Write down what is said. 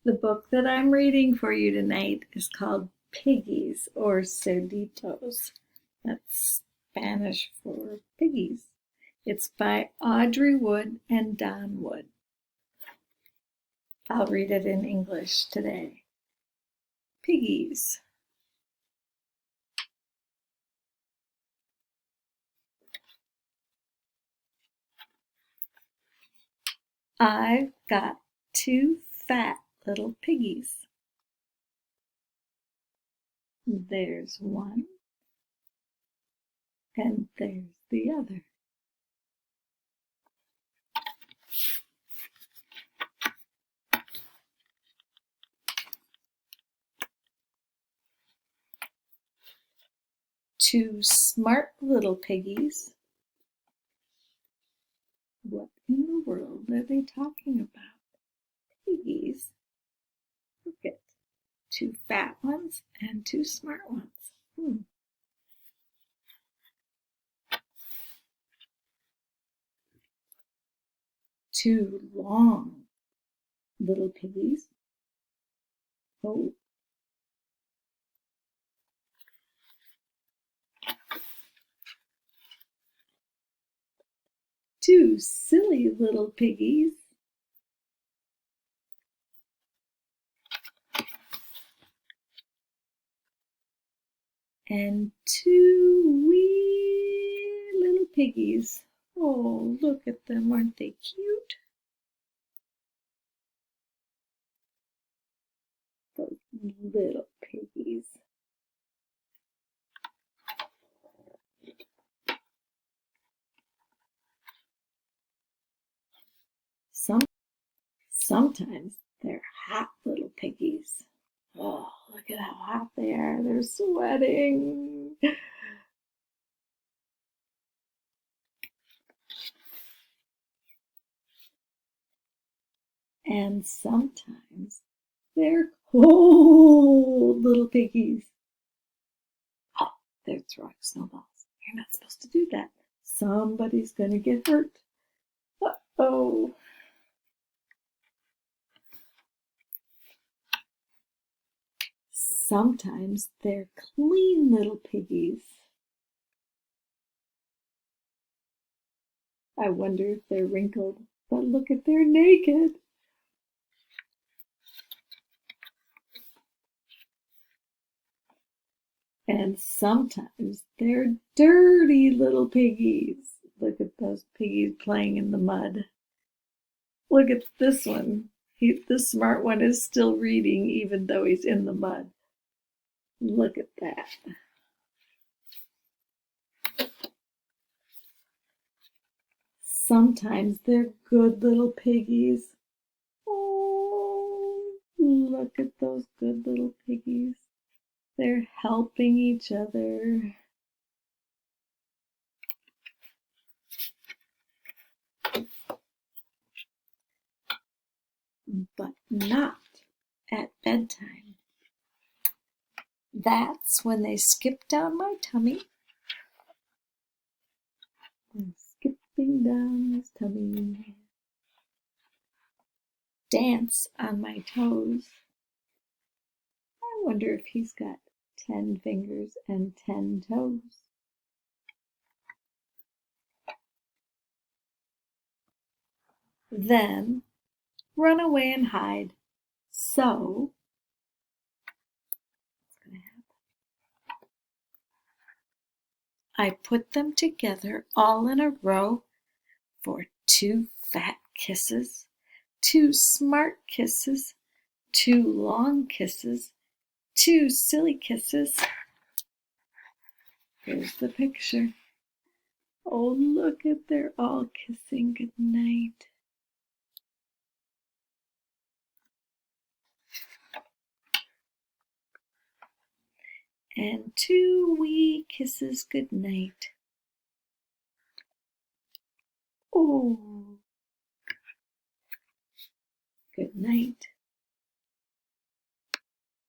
The book that I'm reading for you tonight is called Piggies or Cerditos. That's Spanish for piggies. It's by Audrey Wood and Don Wood. I'll read it in English today. Piggies. I've got two fat little piggies. There's one, and there's the other. Two smart little piggies. What in the world are they talking about? Piggies? Look at two fat ones and two smart ones. Two long little piggies. Oh. Two silly little piggies. And two wee little piggies. Oh, look at them. Aren't they cute? Those little piggies. Sometimes they're hot little piggies. Oh, look at how hot they are. They're sweating. And sometimes they're cold little piggies. Oh, they're throwing snowballs. You're not supposed to do that. Somebody's going to get hurt. Uh-oh. Sometimes they're clean little piggies. I wonder if they're wrinkled, but look at they're naked. And sometimes they're dirty little piggies. Look at those piggies playing in the mud. Look at this one. The smart one is still reading even though he's in the mud. Look at that. Sometimes they're good little piggies. Oh, look at those good little piggies. They're helping each other. But not at bedtime. That's when they skip down my tummy. And skipping down his tummy. Dance on my toes. I wonder if he's got 10 fingers and 10 toes. Then run away and hide. So, what's going to happen? I put them together all in a row for two fat kisses, two smart kisses, two long kisses, two silly kisses. Here's the picture. Oh, look at they're all kissing goodnight. And two wee kisses goodnight. Oh, good night.